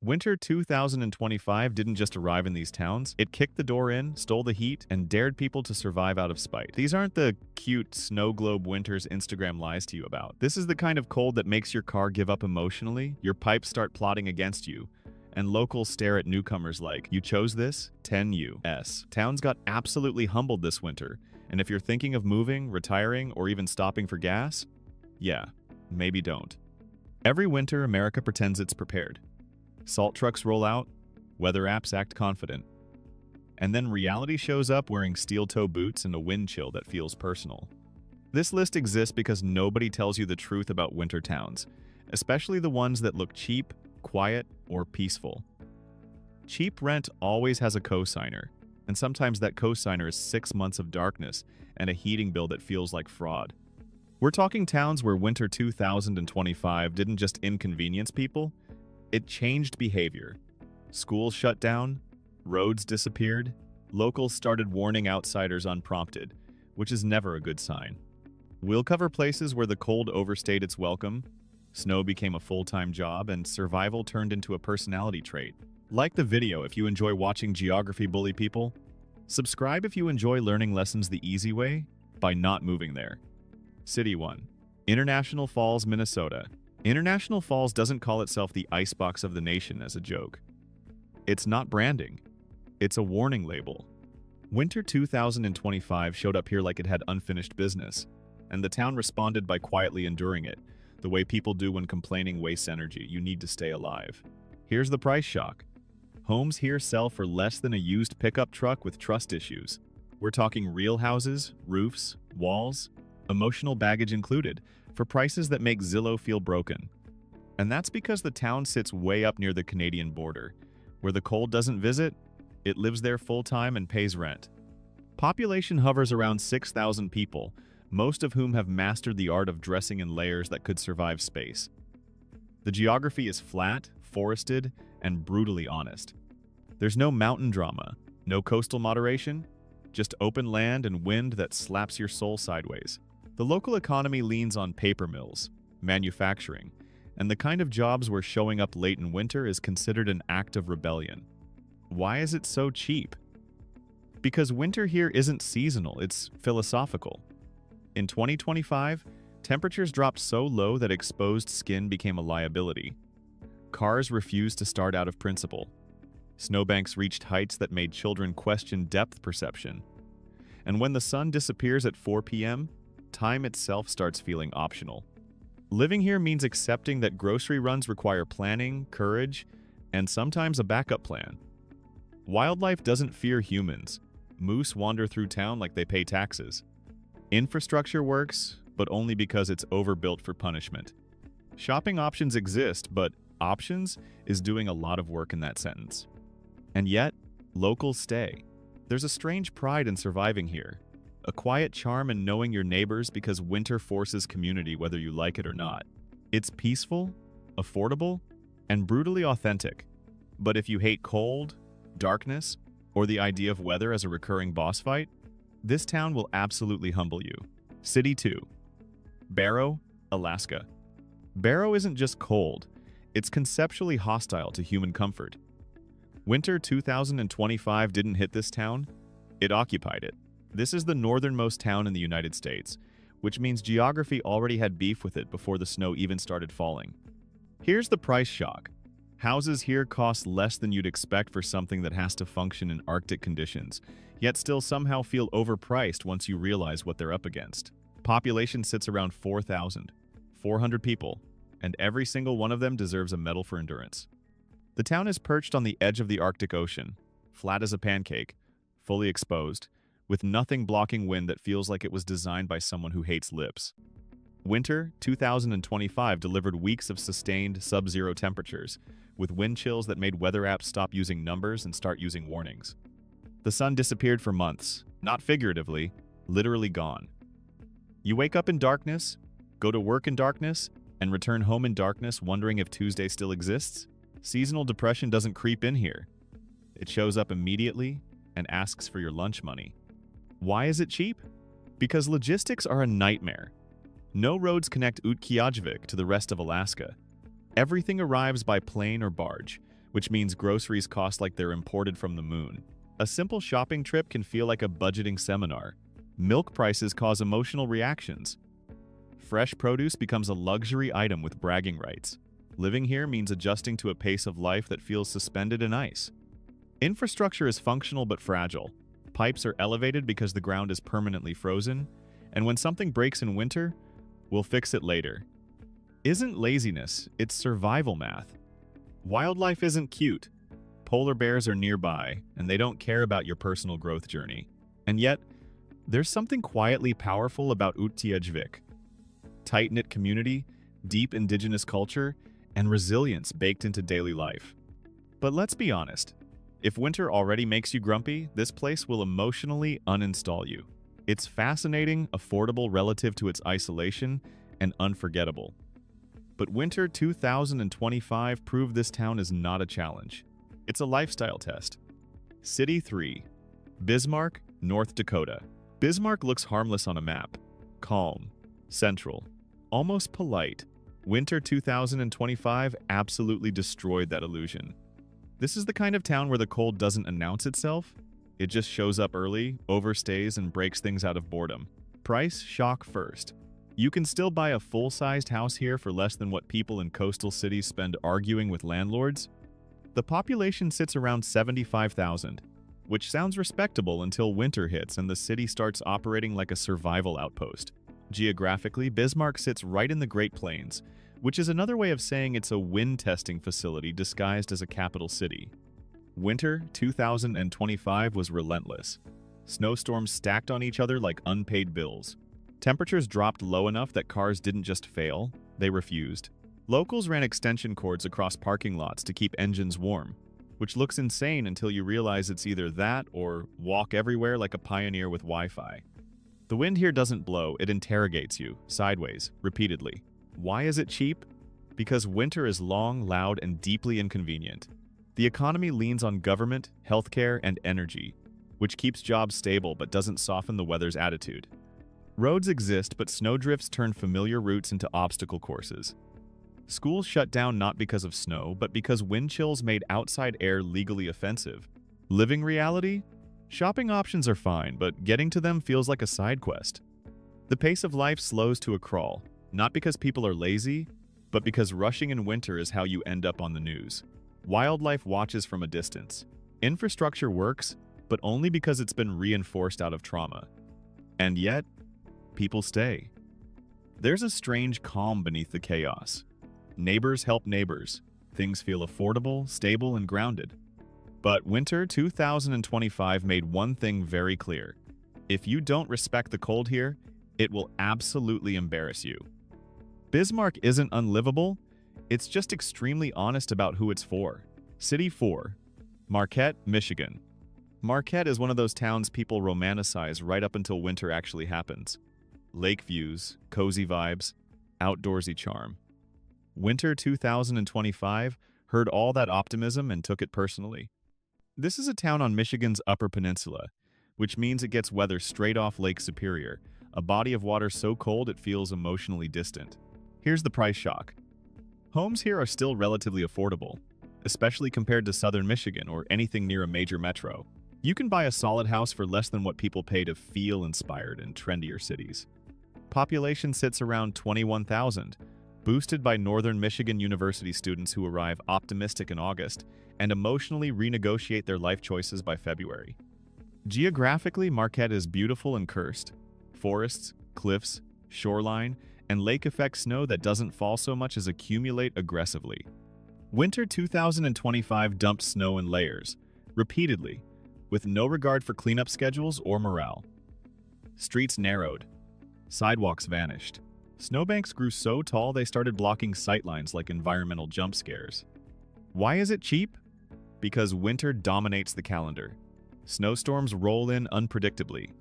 Winter 2025 didn't just arrive in these towns, it kicked the door in, stole the heat, and dared people to survive out of spite. These aren't the cute snow globe winters Instagram lies to you about. This is the kind of cold that makes your car give up emotionally, your pipes start plotting against you, and locals stare at newcomers like, "You chose this? 10 U.S. Towns got absolutely humbled this winter, and if you're thinking of moving, retiring, or even stopping for gas, yeah, maybe don't. Every winter, America pretends it's prepared. Salt trucks roll out, weather apps act confident. And then reality shows up wearing steel-toe boots and a wind chill that feels personal. This list exists because nobody tells you the truth about winter towns, especially the ones that look cheap, quiet, or peaceful. Cheap rent always has a cosigner, and sometimes that cosigner is 6 months of darkness and a heating bill that feels like fraud. We're talking towns where winter 2025 didn't just inconvenience people, it changed behavior. Schools shut down, roads disappeared, locals started warning outsiders unprompted, which is never a good sign. We'll cover places where the cold overstayed its welcome, snow became a full-time job, and survival turned into a personality trait. Like the video if you enjoy watching geography bully people. Subscribe if you enjoy learning lessons the easy way by not moving there. City 1. International Falls, Minnesota. International Falls doesn't call itself the icebox of the nation as a joke. It's not branding. It's a warning label. Winter 2025 showed up here like it had unfinished business, and the town responded by quietly enduring it, the way people do when complaining wastes energy. You need to stay alive. Here's the price shock. Homes here sell for less than a used pickup truck with trust issues. We're talking real houses, roofs, walls, emotional baggage included, for prices that make Zillow feel broken. And that's because the town sits way up near the Canadian border. Where the cold doesn't visit, it lives there full-time and pays rent. Population hovers around 6,000 people, most of whom have mastered the art of dressing in layers that could survive space. The geography is flat, forested, and brutally honest. There's no mountain drama, no coastal moderation, just open land and wind that slaps your soul sideways. The local economy leans on paper mills, manufacturing, and the kind of jobs where showing up late in winter is considered an act of rebellion. Why is it so cheap? Because winter here isn't seasonal, it's philosophical. In 2025, temperatures dropped so low that exposed skin became a liability. Cars refused to start out of principle. Snowbanks reached heights that made children question depth perception. And when the sun disappears at 4 p.m., time itself starts feeling optional. Living here means accepting that grocery runs require planning, courage, and sometimes a backup plan. Wildlife doesn't fear humans. Moose wander through town like they pay taxes. Infrastructure works, but only because it's overbuilt for punishment. Shopping options exist, but options is doing a lot of work in that sentence. And yet, locals stay. There's a strange pride in surviving here. A quiet charm in knowing your neighbors because winter forces community whether you like it or not. It's peaceful, affordable, and brutally authentic. But if you hate cold, darkness, or the idea of weather as a recurring boss fight, this town will absolutely humble you. City 2. Barrow, Alaska. Barrow isn't just cold, it's conceptually hostile to human comfort. Winter 2025 didn't hit this town, it occupied it. This is the northernmost town in the United States, which means geography already had beef with it before the snow even started falling. Here's the price shock. Houses here cost less than you'd expect for something that has to function in Arctic conditions, yet still somehow feel overpriced once you realize what they're up against. Population sits around 4,400 people, and every single one of them deserves a medal for endurance. The town is perched on the edge of the Arctic Ocean, flat as a pancake, fully exposed, with nothing blocking wind that feels like it was designed by someone who hates lips. Winter 2025 delivered weeks of sustained sub-zero temperatures, with wind chills that made weather apps stop using numbers and start using warnings. The sun disappeared for months, not figuratively, literally gone. You wake up in darkness, go to work in darkness, and return home in darkness wondering if Tuesday still exists? Seasonal depression doesn't creep in here. It shows up immediately and asks for your lunch money. Why is it cheap? Because logistics are a nightmare. No roads connect Utqiagvik to the rest of Alaska. Everything arrives by plane or barge, which means groceries cost like they're imported from the moon. A simple shopping trip can feel like a budgeting seminar. Milk prices cause emotional reactions. Fresh produce becomes a luxury item with bragging rights. Living here means adjusting to a pace of life that feels suspended in ice. Infrastructure is functional but fragile. Pipes are elevated because the ground is permanently frozen, and when something breaks in winter, we'll fix it later. Isn't laziness, it's survival math. Wildlife isn't cute. Polar bears are nearby, and they don't care about your personal growth journey. And yet, there's something quietly powerful about Utqiagvik. Tight-knit community, deep indigenous culture, and resilience baked into daily life. But let's be honest, if winter already makes you grumpy, this place will emotionally uninstall you. It's fascinating, affordable relative to its isolation, and unforgettable. But winter 2025 proved this town is not a challenge. It's a lifestyle test. City 3. Bismarck, North Dakota. Bismarck looks harmless on a map. Calm, central, almost polite. Winter 2025 absolutely destroyed that illusion. This is the kind of town where the cold doesn't announce itself. It just shows up early, overstays, and breaks things out of boredom. Price shock first. You can still buy a full-sized house here for less than what people in coastal cities spend arguing with landlords. The population sits around 75,000, which sounds respectable until winter hits and the city starts operating like a survival outpost. Geographically, Bismarck sits right in the Great Plains, which is another way of saying it's a wind testing facility disguised as a capital city. Winter 2025 was relentless. Snowstorms stacked on each other like unpaid bills. Temperatures dropped low enough that cars didn't just fail, they refused. Locals ran extension cords across parking lots to keep engines warm, which looks insane until you realize it's either that or walk everywhere like a pioneer with Wi-Fi. The wind here doesn't blow, it interrogates you, sideways, repeatedly. Why is it cheap? Because winter is long, loud, and deeply inconvenient. The economy leans on government, healthcare, and energy, which keeps jobs stable but doesn't soften the weather's attitude. Roads exist, but snowdrifts turn familiar routes into obstacle courses. Schools shut down not because of snow, but because wind chills made outside air legally offensive. Living reality? Shopping options are fine, but getting to them feels like a side quest. The pace of life slows to a crawl, not because people are lazy, but because rushing in winter is how you end up on the news. Wildlife watches from a distance. Infrastructure works, but only because it's been reinforced out of trauma. And yet, people stay. There's a strange calm beneath the chaos. Neighbors help neighbors. Things feel affordable, stable, and grounded. But winter 2025 made one thing very clear. If you don't respect the cold here, it will absolutely embarrass you. Bismarck isn't unlivable, it's just extremely honest about who it's for. City 4. Marquette, Michigan. Marquette is one of those towns people romanticize right up until winter actually happens. Lake views, cozy vibes, outdoorsy charm. Winter 2025 heard all that optimism and took it personally. This is a town on Michigan's Upper Peninsula, which means it gets weather straight off Lake Superior, a body of water so cold it feels emotionally distant. Here's the price shock. Homes here are still relatively affordable, especially compared to southern Michigan or anything near a major metro. You can buy a solid house for less than what people pay to feel inspired in trendier cities. Population sits around 21,000, boosted by Northern Michigan University students who arrive optimistic in August and emotionally renegotiate their life choices by February. Geographically, Marquette is beautiful and cursed. Forests, cliffs, shoreline, and lake-effect snow that doesn't fall so much as accumulate aggressively. Winter 2025 dumped snow in layers, repeatedly, with no regard for cleanup schedules or morale. Streets narrowed. Sidewalks vanished. Snowbanks grew so tall they started blocking sightlines like environmental jump scares. Why is it cheap? Because winter dominates the calendar. Snowstorms roll in unpredictably.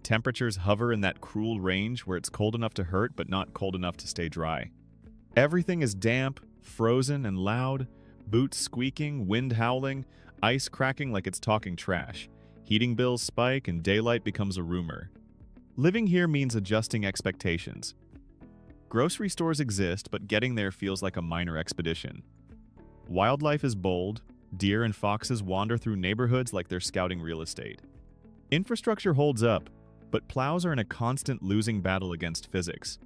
Temperatures hover in that cruel range where it's cold enough to hurt but not cold enough to stay dry. Everything is damp, frozen, and loud, boots squeaking, wind howling, ice cracking like it's talking trash. Heating bills spike and daylight becomes a rumor. Living here means adjusting expectations. Grocery stores exist, but getting there feels like a minor expedition. Wildlife is bold, Deer and foxes wander through neighborhoods like they're scouting real estate. Infrastructure holds up, but plows are in a constant losing battle against physics.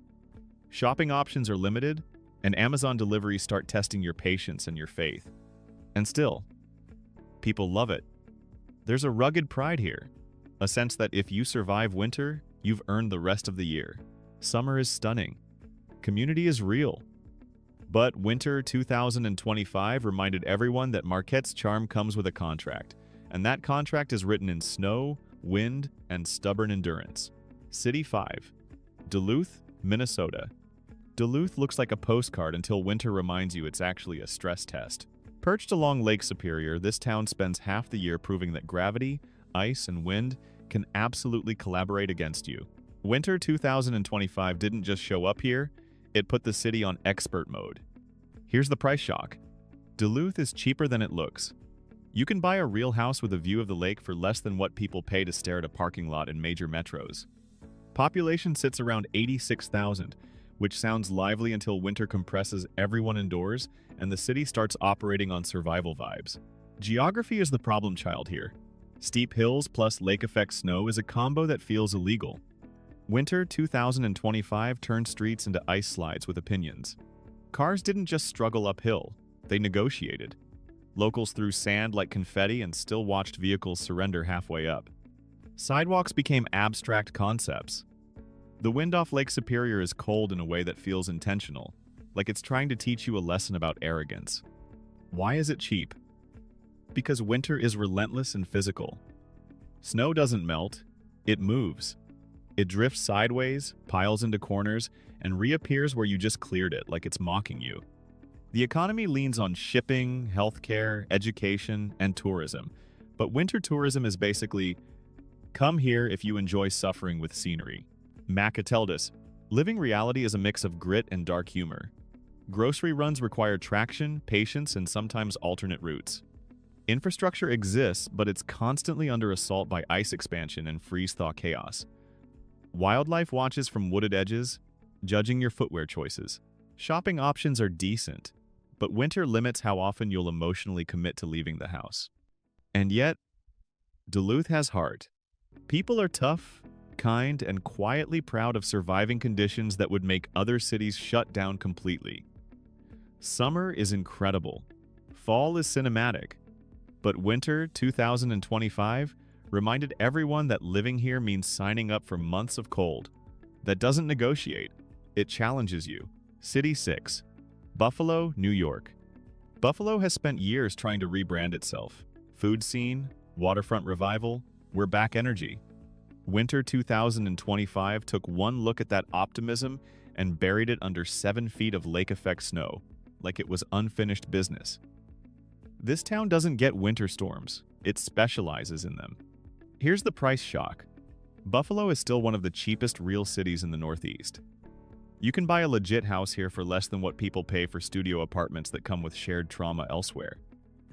Shopping options are limited, and Amazon deliveries start testing your patience and your faith. And still, people love it. There's a rugged pride here, a sense that if you survive winter, you've earned the rest of the year. Summer is stunning. Community is real. But winter 2025 reminded everyone that Marquette's charm comes with a contract, and that contract is written in snow, wind, and stubborn endurance. City 5. Duluth, Minnesota. Duluth looks like a postcard until winter reminds you it's actually a stress test. Perched along Lake Superior, this town spends half the year proving that gravity, ice, and wind can absolutely collaborate against you. Winter 2025 didn't just show up here, it put the city on expert mode. Here's the price shock. Duluth is cheaper than it looks. You can buy a real house with a view of the lake for less than what people pay to stare at a parking lot in major metros. Population sits around 86,000, which sounds lively until winter compresses everyone indoors and the city starts operating on survival vibes. Geography is the problem child here. Steep hills plus lake-effect snow is a combo that feels illegal. Winter 2025 turned streets into ice slides with opinions. Cars didn't just struggle uphill, they negotiated. Locals threw sand like confetti and still watched vehicles surrender halfway up. Sidewalks became abstract concepts. The wind off Lake Superior is cold in a way that feels intentional, like it's trying to teach you a lesson about arrogance. Why is it cheap? Because winter is relentless and physical. Snow doesn't melt, it moves. It drifts sideways, piles into corners, and reappears where you just cleared it, like it's mocking you. The economy leans on shipping, healthcare, education, and tourism. But winter tourism is basically, come here if you enjoy suffering with scenery. Macateldis, living reality is a mix of grit and dark humor. Grocery runs require traction, patience, and sometimes alternate routes. Infrastructure exists, but it's constantly under assault by ice expansion and freeze-thaw chaos. Wildlife watches from wooded edges, judging your footwear choices. Shopping options are decent, but winter limits how often you'll emotionally commit to leaving the house. And yet, Duluth has heart. People are tough, kind, and quietly proud of surviving conditions that would make other cities shut down completely. Summer is incredible. Fall is cinematic. But winter 2025 reminded everyone that living here means signing up for months of cold. That doesn't negotiate. It challenges you. City 6. Buffalo, New York. Buffalo has spent years trying to rebrand itself. Food scene, waterfront revival, we're back energy. Winter 2025 took one look at that optimism and buried it under 7 feet of lake-effect snow, like it was unfinished business. This town doesn't get winter storms, it specializes in them. Here's the price shock. Buffalo is still one of the cheapest real cities in the Northeast. You can buy a legit house here for less than what people pay for studio apartments that come with shared trauma elsewhere.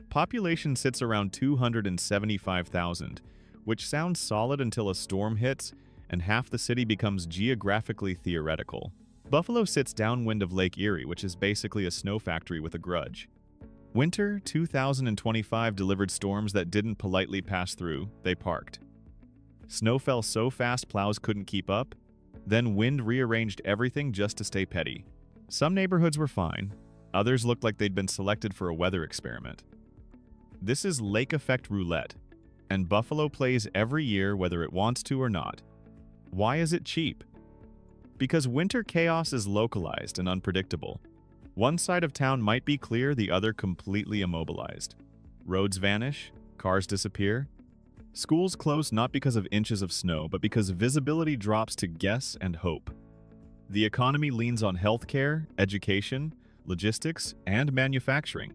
Population sits around 275,000, which sounds solid until a storm hits and half the city becomes geographically theoretical. Buffalo sits downwind of Lake Erie, which is basically a snow factory with a grudge. Winter 2025 delivered storms that didn't politely pass through, they parked. Snow fell so fast plows couldn't keep up, then wind rearranged everything just to stay petty. Some neighborhoods were fine, others looked like they'd been selected for a weather experiment. This is lake effect roulette, and Buffalo plays every year whether it wants to or not. Why is it cheap? Because winter chaos is localized and unpredictable. One side of town might be clear, the other completely immobilized. Roads vanish, cars disappear. Schools close not because of inches of snow, but because visibility drops to guess and hope. The economy leans on healthcare, education, logistics, and manufacturing.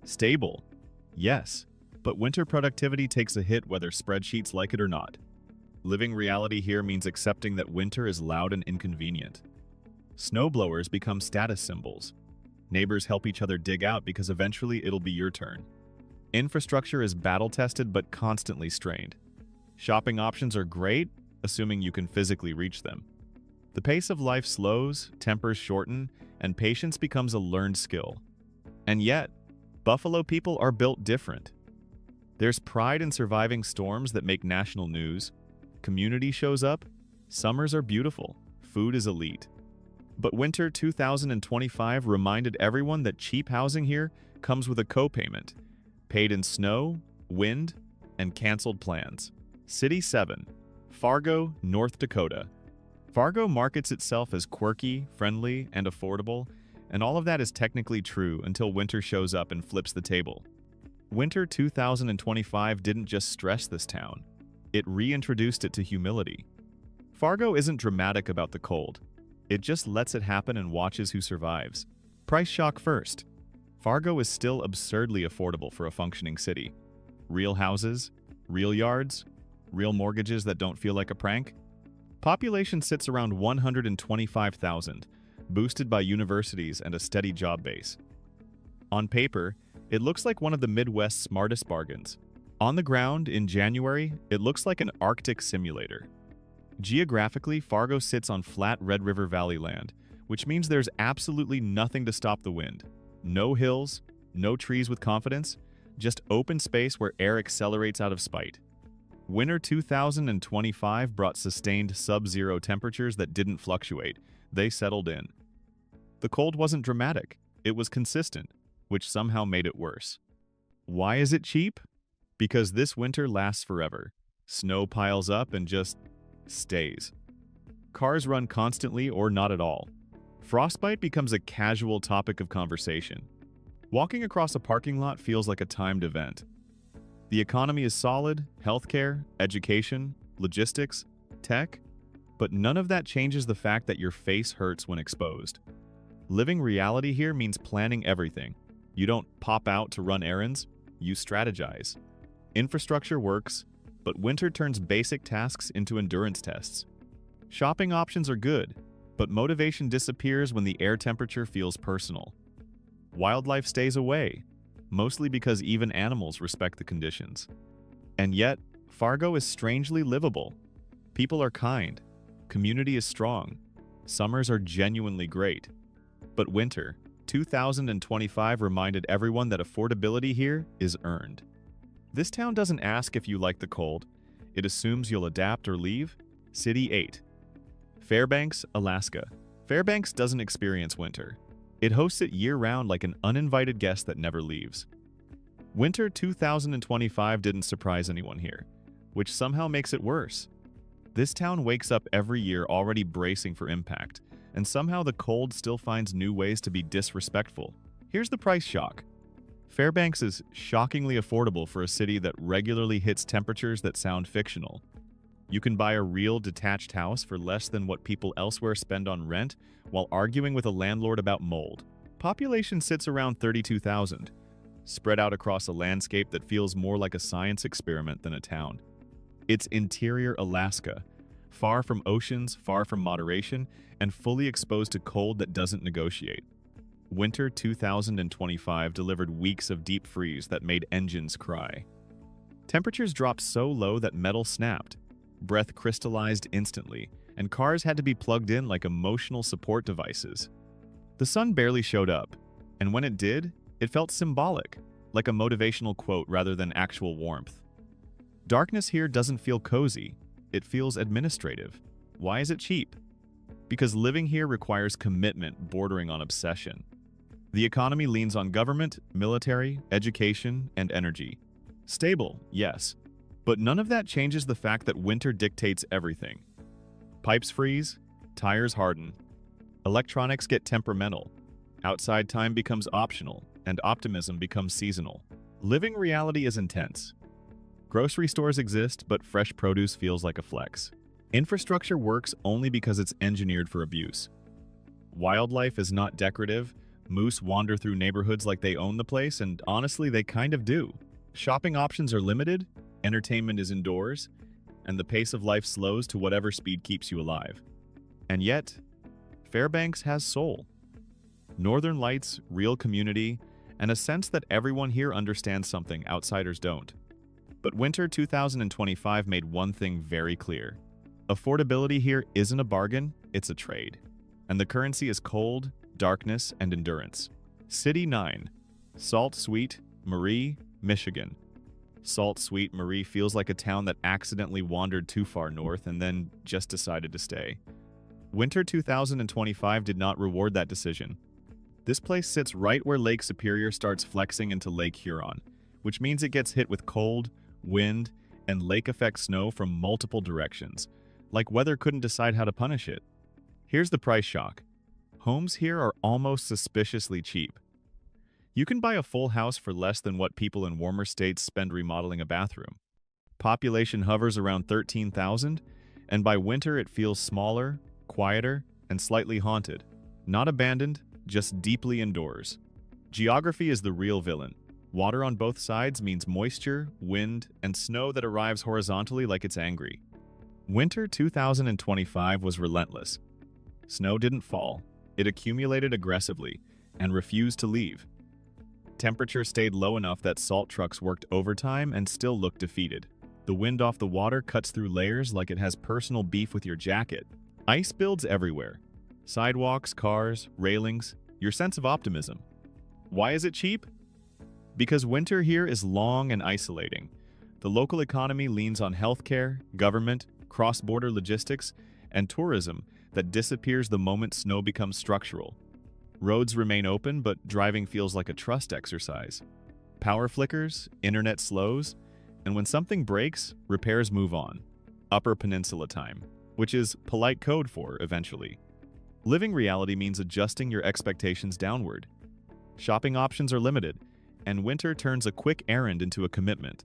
Stable, yes, but winter productivity takes a hit whether spreadsheets like it or not. Living reality here means accepting that winter is loud and inconvenient. Snowblowers become status symbols. Neighbors help each other dig out because eventually it'll be your turn. Infrastructure is battle-tested but constantly strained. Shopping options are great, assuming you can physically reach them. The pace of life slows, tempers shorten, and patience becomes a learned skill. And yet, Buffalo people are built different. There's pride in surviving storms that make national news. Community shows up. Summers are beautiful. Food is elite. But winter 2025 reminded everyone that cheap housing here comes with a co-payment, paid in snow, wind, and canceled plans. City 7, Fargo, North Dakota. Fargo markets itself as quirky, friendly, and affordable, and all of that is technically true until winter shows up and flips the table. Winter 2025 didn't just stress this town, it reintroduced it to humility. Fargo isn't dramatic about the cold. It just lets it happen and watches who survives. Price shock first. Fargo is still absurdly affordable for a functioning city. Real houses, real yards, real mortgages that don't feel like a prank. Population sits around 125,000, boosted by universities and a steady job base. On paper, it looks like one of the Midwest's smartest bargains. On the ground, in January, it looks like an Arctic simulator. Geographically, Fargo sits on flat Red River Valley land, which means there's absolutely nothing to stop the wind. No hills, no trees with confidence, just open space where air accelerates out of spite. Winter 2025 brought sustained sub-zero temperatures that didn't fluctuate. They settled in. The cold wasn't dramatic, it was consistent, which somehow made it worse. Why is it cheap? Because this winter lasts forever. Snow piles up and just stays. Cars run constantly or not at all. Frostbite becomes a casual topic of conversation. Walking across a parking lot feels like a timed event. The economy is solid, healthcare, education, logistics, tech, but none of that changes the fact that your face hurts when exposed. Living reality here means planning everything. You don't pop out to run errands, you strategize. Infrastructure works, but winter turns basic tasks into endurance tests. Shopping options are good, but motivation disappears when the air temperature feels personal. Wildlife stays away, mostly because even animals respect the conditions. And yet, Fargo is strangely livable. People are kind, community is strong, summers are genuinely great. But winter 2025 reminded everyone that affordability here is earned. This town doesn't ask if you like the cold. It assumes you'll adapt or leave. City 8. Fairbanks, Alaska. Fairbanks doesn't experience winter. It hosts it year-round like an uninvited guest that never leaves. Winter 2025 didn't surprise anyone here, which somehow makes it worse. This town wakes up every year already bracing for impact, and somehow the cold still finds new ways to be disrespectful. Here's the price shock. Fairbanks is shockingly affordable for a city that regularly hits temperatures that sound fictional. You can buy a real detached house for less than what people elsewhere spend on rent while arguing with a landlord about mold. Population sits around 32,000, spread out across a landscape that feels more like a science experiment than a town. It's interior Alaska, far from oceans, far from moderation, and fully exposed to cold that doesn't negotiate. Winter 2025 delivered weeks of deep freeze that made engines cry. Temperatures dropped so low that metal snapped, breath crystallized instantly, and cars had to be plugged in like emotional support devices. The sun barely showed up, and when it did, it felt symbolic, like a motivational quote rather than actual warmth. Darkness here doesn't feel cozy, it feels administrative. Why is it cheap? Because living here requires commitment bordering on obsession. The economy leans on government, military, education, and energy. Stable, yes, but none of that changes the fact that winter dictates everything. Pipes freeze, tires harden, electronics get temperamental, outside time becomes optional, and optimism becomes seasonal. Living reality is intense. Grocery stores exist, but fresh produce feels like a flex. Infrastructure works only because it's engineered for abuse. Wildlife is not decorative. Moose wander through neighborhoods like they own the place, and honestly, they kind of do. Shopping options are limited, entertainment is indoors, and the pace of life slows to whatever speed keeps you alive. And yet, Fairbanks has soul. Northern lights, real community, and a sense that everyone here understands something outsiders don't. But winter 2025 made one thing very clear. Affordability here isn't a bargain, it's a trade. And the currency is cold, darkness, and endurance. City 9. Sault Ste. Marie, Michigan. Sault Ste. Marie feels like a town that accidentally wandered too far north and then just decided to stay. Winter 2025 did not reward that decision. This place sits right where Lake Superior starts flexing into Lake Huron, which means it gets hit with cold, wind, and lake-effect snow from multiple directions, like weather couldn't decide how to punish it. Here's the price shock. Homes here are almost suspiciously cheap. You can buy a full house for less than what people in warmer states spend remodeling a bathroom. Population hovers around 13,000, and by winter it feels smaller, quieter, and slightly haunted. Not abandoned, just deeply indoors. Geography is the real villain. Water on both sides means moisture, wind, and snow that arrives horizontally like it's angry. Winter 2025 was relentless. Snow didn't fall. It accumulated aggressively and refused to leave. Temperature stayed low enough that salt trucks worked overtime and still looked defeated. The wind off the water cuts through layers like it has personal beef with your jacket. Ice builds everywhere. Sidewalks, cars, railings, your sense of optimism. Why is it cheap? Because winter here is long and isolating. The local economy leans on healthcare, government, cross-border logistics, and tourism that disappears the moment snow becomes structural. Roads remain open, but driving feels like a trust exercise. Power flickers, internet slows, and when something breaks, repairs move on. Upper Peninsula time, which is polite code for eventually. Living reality means adjusting your expectations downward. Shopping options are limited, and winter turns a quick errand into a commitment.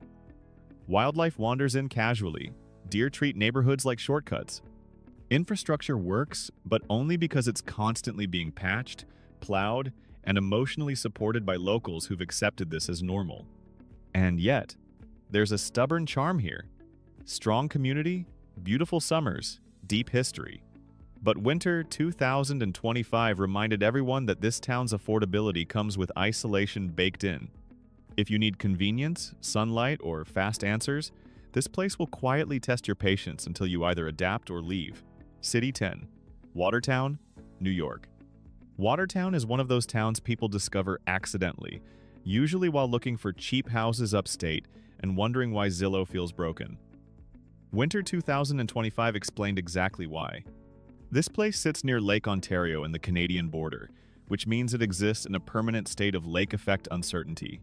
Wildlife wanders in casually. Deer treat neighborhoods like shortcuts. Infrastructure works, but only because it's constantly being patched, plowed, and emotionally supported by locals who've accepted this as normal. And yet, there's a stubborn charm here. Strong community, beautiful summers, deep history. But winter 2025 reminded everyone that this town's affordability comes with isolation baked in. If you need convenience, sunlight, or fast answers, this place will quietly test your patience until you either adapt or leave. City 10. Watertown, New York. Watertown is one of those towns people discover accidentally, usually while looking for cheap houses upstate and wondering why Zillow feels broken. Winter 2025 explained exactly why. This place sits near Lake Ontario and the Canadian border, which means it exists in a permanent state of lake effect uncertainty.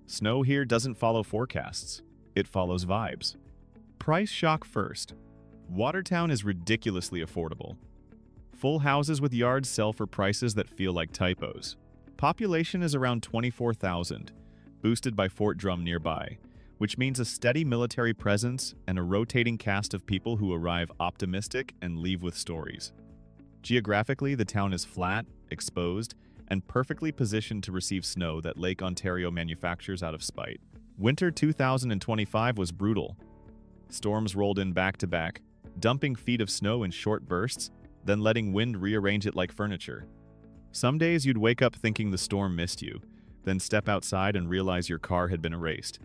Snow here doesn't follow forecasts, it follows vibes. Price shock first. Watertown is ridiculously affordable. Full houses with yards sell for prices that feel like typos. Population is around 24,000, boosted by Fort Drum nearby, which means a steady military presence and a rotating cast of people who arrive optimistic and leave with stories. Geographically, the town is flat, exposed, and perfectly positioned to receive snow that Lake Ontario manufactures out of spite. Winter 2025 was brutal. Storms rolled in back-to-back, dumping feet of snow in short bursts, then letting wind rearrange it like furniture. Some days you'd wake up thinking the storm missed you, then step outside and realize your car had been erased.